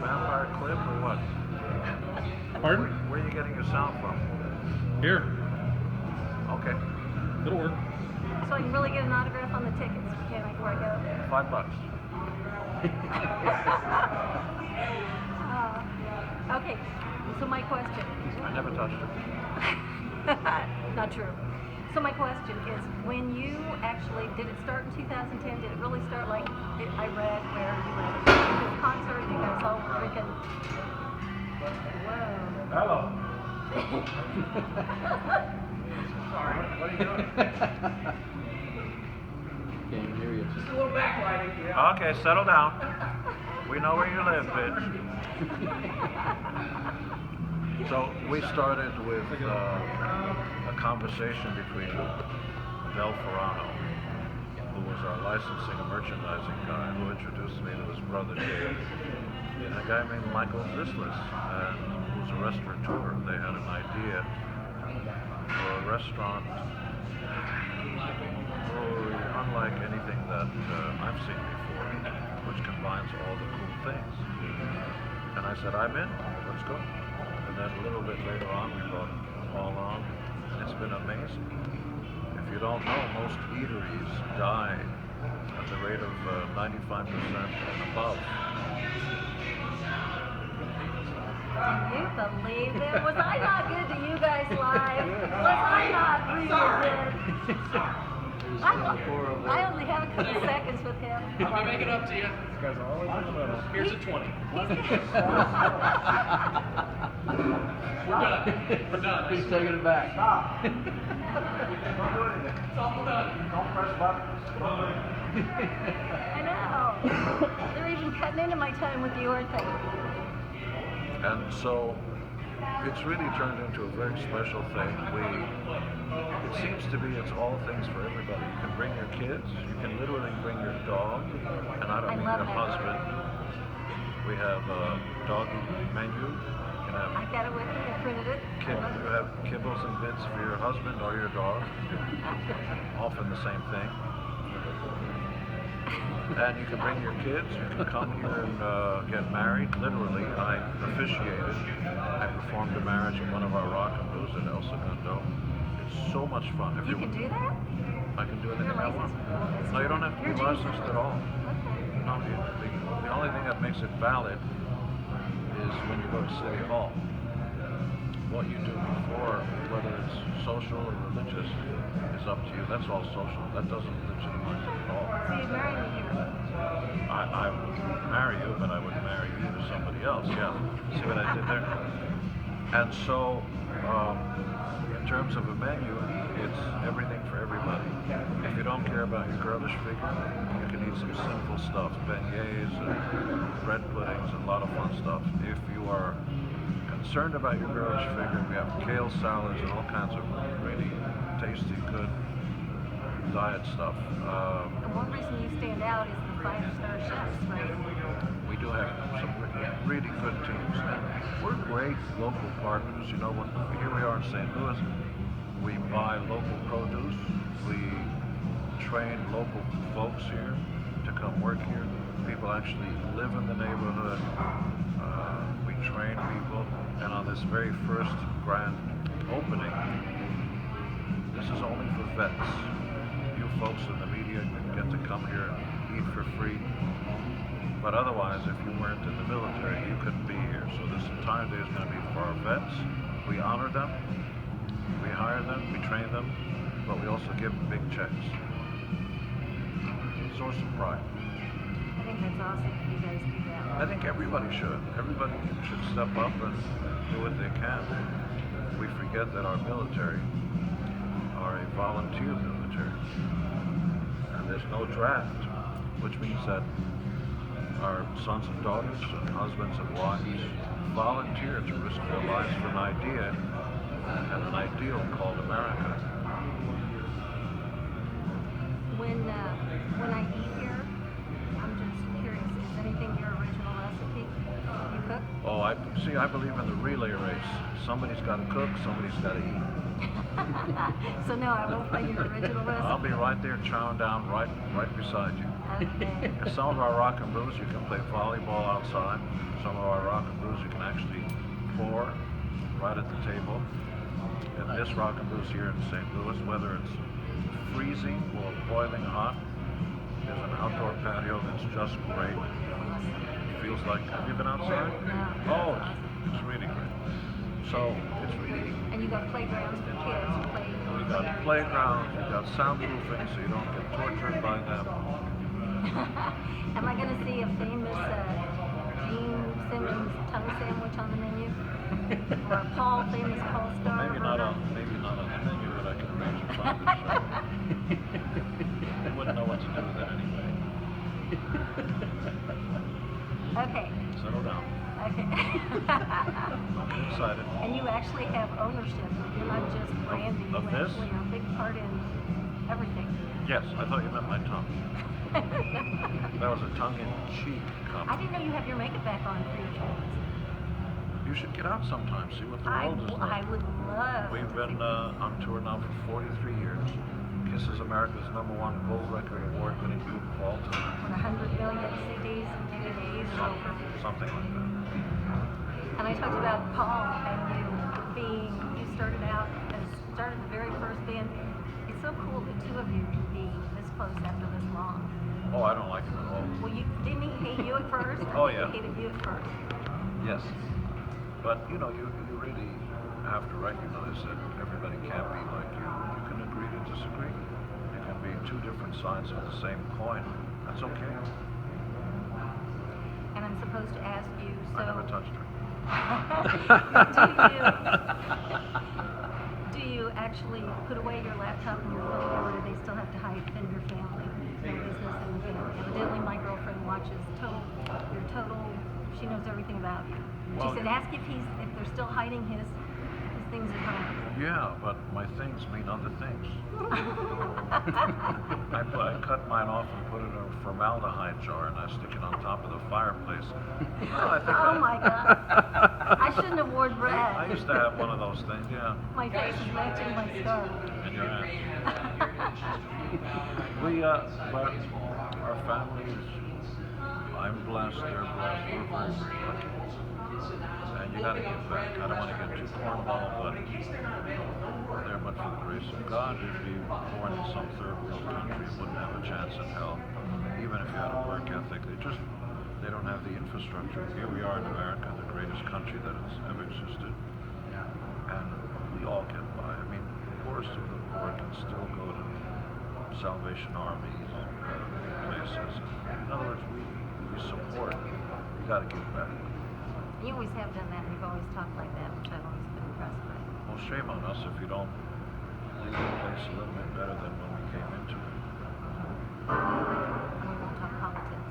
vampire clip or what? Pardon? Where are you getting your sound from? Here. Okay. It'll work. So I can really get an autograph on the tickets, okay, before I go. $5. Okay, so my question. I never touched it. Not true. So my question is, when you actually, did it start in 2010? Did it really start like I read where you were at a concert, you guys all were drinking? Whoa. Hello. Sorry. What are you doing? Can't hear you. Just a little backlighting. Yeah. Okay, settle down. We know where you live, bitch. So we started with a conversation between Del Ferrano, who was our licensing and merchandising guy, who introduced me to his brother Dave, and a guy named Michael Zislis, who's a restaurateur. They had an idea for a restaurant unlike anything that I've seen before, which combines all the cool things. And I said, I'm in, let's go. And then a little bit later on, we brought Paul on. It's been amazing. If you don't know, most eateries die at the rate of 95% and above. Do you believe it? Was I not good to you guys live? Was I not really good? I only have a couple seconds with him. I'll make it up to you. This guy's always in the middle. Here's a 20. We're done. We're done. He's taking it back. Stop. It's all done. Don't press buttons. I know. They're even cutting into my time with you, aren't they? And so it's really turned into a very special thing. It seems to be it's all things for everybody. You can bring your kids, you can literally bring your dog, and I don't mean your husband. We have a doggy menu. You can have I got it with me, I printed it. you have kibbles and bits for your husband or your dog. Often the same thing. And you can bring your kids, you can come here and get married, literally. I officiated. I performed a marriage in one of our Rock and Brews at El Segundo. It's so much fun. If You can do that? I can do anything I want. licensed? No, you don't have to be You're licensed at all. Okay. No, the only thing that makes it valid is when you go to City Hall. What you do before, whether it's social or religious, is up to you. That's all social. That doesn't legitimize it at all. So you'd marry me here? I would marry you, but I would marry you to somebody else. Yeah. See what I did there? And so, in terms of a menu, it's everything for everybody. If you don't care about your girlish figure, you can eat some simple stuff, beignets and bread puddings and a lot of fun stuff. If you are concerned about your girlish figure, we have kale salads and all kinds of really tasty, good diet stuff. And one reason you stand out is the 5-star chefs, right? We do have some really good teams, and we're great local partners. You know, here we are in St. Louis, we buy local produce, we train local folks here to come work here. People actually live in the neighborhood. We train people, and on this very first grand opening, this is only for vets. You folks in the media get to come here and eat for free. But otherwise, if you weren't in the military, you couldn't be here. So this entire day is going to be for our vets. We honor them, we hire them, we train them, but we also give them big checks. Source of pride. I think that's awesome that you guys do that. I think everybody should. Everybody should step up and do what they can. We forget that our military are a volunteer military. And there's no draft, which means that our sons and daughters and husbands and wives volunteer to risk their lives for an idea and an ideal called America. When I eat here, I'm just curious, is anything your original recipe you cook? Oh, I believe in the relay race. Somebody's got to cook, somebody's got to eat. So no, I won't find your original recipe. I'll be right there chowing down right beside you. Okay. Some of our Rock and Brews, you can play volleyball outside. Some of our Rock and Brews, you can actually pour right at the table. And this Rock and Brews here in St. Louis, whether it's freezing or boiling hot, there's an outdoor patio that's just great. It feels like, have you been outside? No. Oh, it's really great. So, it's really, And you got playgrounds for kids to play. we got playgrounds, we got soundproofing so you don't get tortured by them. Am I going to see a famous Gene Simmons tongue sandwich on the menu? Or a famous Paul Star Maybe not on the menu, but I can arrange it from the show. I wouldn't know what to do with it anyway. Okay. Settle down. Okay. I'm excited. And you actually have ownership. You're not just branding. Of You this? actually are a big part in everything. Yes, I thought you meant my tongue. That was a tongue-in-cheek I comment. didn't know you have your makeup back on for your kids. You should get out sometime, see what the I world is would like. love We've to been see- on tour now for 43 years. Kiss is America's #1 gold record award-winning group of all time. with 100 million CDs and DVDs and over. Something like that. And I talked about Paul and you started the very first band. It's so cool the two of you can be this close after this long. Oh, I don't like him at all. Well, didn't he hate you at first? Oh, yeah. He hated you at first. Yes. But, you know, you really have to recognize that everybody can't be like you. You can agree to disagree. You can be two different sides of the same coin. That's okay. And I'm supposed to ask you, so... I never touched her. do you actually put away your laptop and your phone, or do they still have to hide it in your family? No business in the family. Evidently, my girlfriend watches your total. She knows everything about you. Well, She said, ask if they're still hiding his things at home. Yeah, but my things mean other things. I cut mine off and put it in a formaldehyde jar and I stick it on top of the fireplace. Well, I think Oh my God! I shouldn't have worn Brad. I used to have one of those things, yeah. My face is matching my scarf. And your ass. But our family is, I'm blessed, they're blessed, we're very, very lucky. And you gotta give back. I don't want to get too cornball, but there, but for the grace of God, you'd be born in some third world country, you wouldn't have a chance in hell. Even if you had a work ethic, they don't have the infrastructure. Here we are in America, the greatest country that has ever existed. And we all get by. I mean, the poorest of the poor can still go to Salvation Armies, places. In other words, we support. You gotta give back. You always have done that, and you've always talked like that, which I've always been impressed by. Well, shame on us if you don't leave the place a little bit better than when we came into it. And we won't talk politics.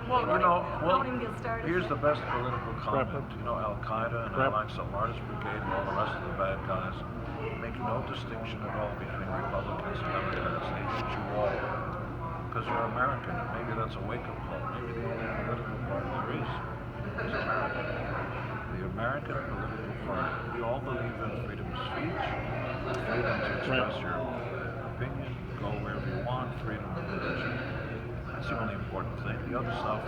Well, you know, Don't even get started. here's the best political comment. Prep. You know, Al-Qaeda and Al-Aqsa Artist Brigade and all the rest of the bad guys make no distinction at all between Republicans and Democrats. They hate you all. Because you're American, and maybe that's a wake-up call. Maybe the only political party there is America. The American political party. We all believe in freedom of speech, freedom to express your opinion, go wherever you want, freedom of religion. That's the only important thing. The other stuff,